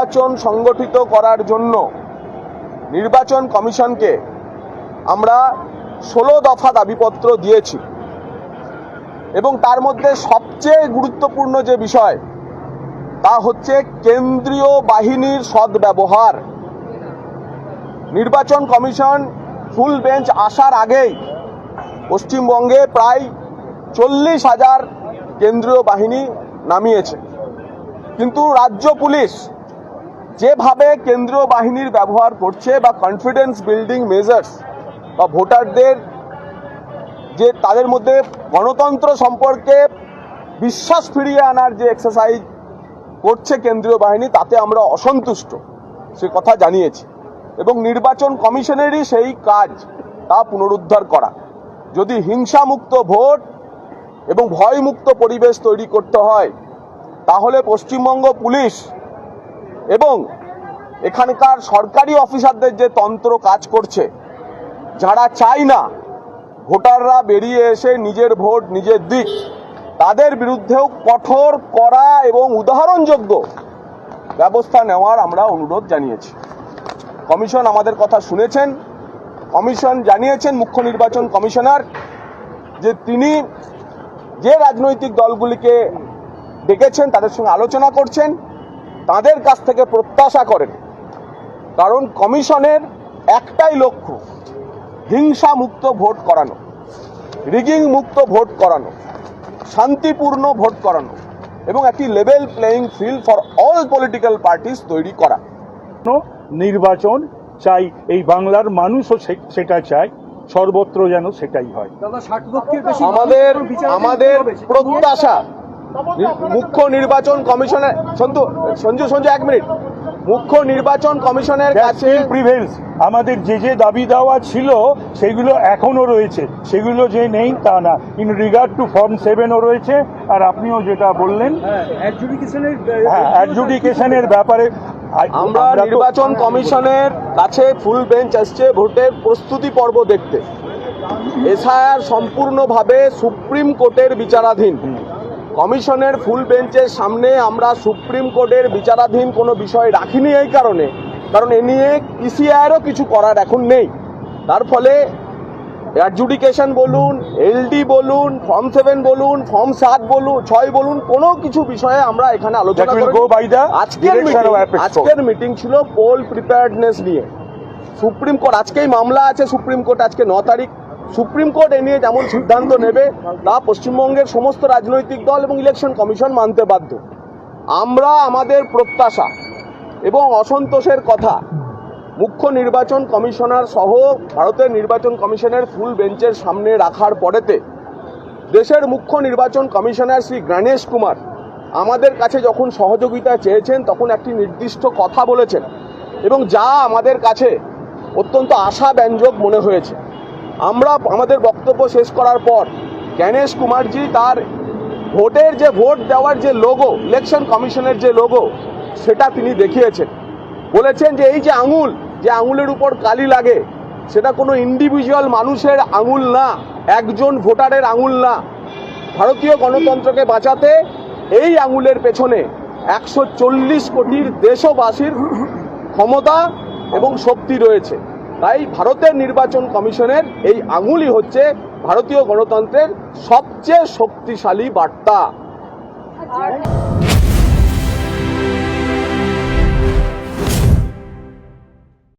নির্বাচন সংগঠিত করার জন্য নির্বাচন কমিশনকে আমরা 16 দফা দাবিপত্র দিয়েছি এবং তার মধ্যে সবচেয়ে গুরুত্বপূর্ণ যে বিষয় তা হচ্ছে কেন্দ্রীয় বাহিনীর সদ্ব্যবহার। নির্বাচন কমিশন ফুল বেঞ্চ আসার আগেই পশ্চিমবঙ্গে প্রায় 40,000 কেন্দ্রীয় বাহিনী নামিয়েছে, কিন্তু রাজ্য পুলিশ যেভাবে কেন্দ্রীয় বাহিনীর ব্যবহার করছে বা কনফিডেন্স বিল্ডিং মেজার্স বা ভোটারদের যে তাদের মধ্যে গণতন্ত্র সম্পর্কে বিশ্বাস ফিরিয়ে আনার যে এক্সারসাইজ করছে কেন্দ্রীয় বাহিনী, তাতে আমরা অসন্তুষ্ট, সে কথা জানিয়েছি। এবং নির্বাচন কমিশনেরই সেই কাজ তা পুনরুদ্ধার করা। যদি হিংসামুক্ত ভোট এবং ভয়মুক্ত পরিবেশ তৈরি করতে হয়, তাহলে পশ্চিমবঙ্গ পুলিশ এবং এখানকার সরকারি অফিসারদের যে তন্ত্র কাজ করছে, যারা চায় না ভোটাররা বেরিয়ে এসে নিজের ভোট নিজের দিক, তাদের বিরুদ্ধেও কঠোর, কড়া এবং উদাহরণযোগ্য ব্যবস্থা নেওয়ার আমরা অনুরোধ জানিয়েছি। কমিশন আমাদের কথা শুনেছেন। কমিশন জানিয়েছেন মুখ্য নির্বাচন কমিশনার যে তিনি যে রাজনৈতিক দলগুলিকে ডেকেছেন তাদের সঙ্গে আলোচনা করছেন, তাদের কাছ থেকে প্রত্যাশা করেন, কারণ কমিশনের একটাই লক্ষ্য হিংসা মুক্ত ভোট করানো, রিগিং মুক্ত ভোট করানো, শান্তিপূর্ণ ভোট করানো এবং একটি level playing field for all political parties তৈরি করা। নির্বাচন চাই, এই বাংলার মানুষও সেটা চায়, সর্বত্র যেন সেটাই হয়। আমাদের প্রত্যাশা মুখ্য নির্বাচন কমিশনের সঞ্জু 1 মিনিট, মুখ্য নির্বাচন কমিশনের কাছে প্রিভেন্স আমাদের যে দাবি দেওয়া ছিল সেগুলো এখনো রয়েছে, সেগুলো যে নেই তা না। ইন রিগার্ড টু ফর্ম 7ও রয়েছে, আর আপনিও যেটা বললেন অ্যাডজুডিকেশনের ব্যাপারে আমরা নির্বাচন কমিশনের কাছে ফুল বেঞ্চ আসছে ভোটের প্রস্তুতি পর্ব দেখতে। এসআইআর সম্পূর্ণভাবে সুপ্রিম কোর্টের বিচারাধীন। কমিশনের ফুল বেঞ্চের সামনে আমরা সুপ্রিম কোর্টের বিচারাধীন কোনো বিষয় রাখিনি এই কারণ এ নিয়ে ইসিআইআরও কিছু করার এখন নেই। তার ফলে অ্যাডজুডিকেশন বলুন, এলডি বলুন, ফর্ম 7 বলুন, ফর্ম 7 বলুন, 6 বলুন, কোনো কিছু বিষয়ে আমরা এখানে আলোচনা করব। আজকের মিটিং ছিল পোল প্রিপেয়ার্ডনেস নিয়ে। সুপ্রিম কোর্ট আজকেই মামলা আছে, সুপ্রিম কোর্ট আজকে 9 তারিখ। সুপ্রিম কোর্ট এ নিয়ে যেমন সিদ্ধান্ত নেবে তা পশ্চিমবঙ্গের সমস্ত রাজনৈতিক দল এবং ইলেকশন কমিশন মানতে বাধ্য। আমরা আমাদের প্রত্যাশা এবং অসন্তোষের কথা মুখ্য নির্বাচন কমিশনার সহ ভারতের নির্বাচন কমিশনের ফুল বেঞ্চের সামনে রাখার পরেতে দেশের মুখ্য নির্বাচন কমিশনার শ্রী গণেশ কুমার আমাদের কাছে যখন সহযোগিতা চেয়েছেন তখন একটি নির্দিষ্ট কথা বলেছেন এবং যা আমাদের কাছে অত্যন্ত আশাব্যঞ্জক মনে হয়েছে। আমরা আমাদের বক্তব্য শেষ করার পর গণেশ কুমারজি তার ভোটের যে ভোট দেওয়ার যে লোগো, ইলেকশন কমিশনের যে লোগো, সেটা তিনি দেখিয়েছেন। বলেছেন যে এই যে আঙুলের উপর কালি লাগে, সেটা কোনো ইন্ডিভিজুয়াল মানুষের আঙুল না, একজন ভোটারের আঙুল না। ভারতীয় গণতন্ত্রকে বাঁচাতে এই আঙুলের পেছনে 140 কোটির দেশবাসীর ক্ষমতা এবং শক্তি রয়েছে। তাই ভারতের নির্বাচন কমিশনের এই আঙুলই হচ্ছে ভারতীয় গণতন্ত্রের সবচেয়ে শক্তিশালী বার্তা।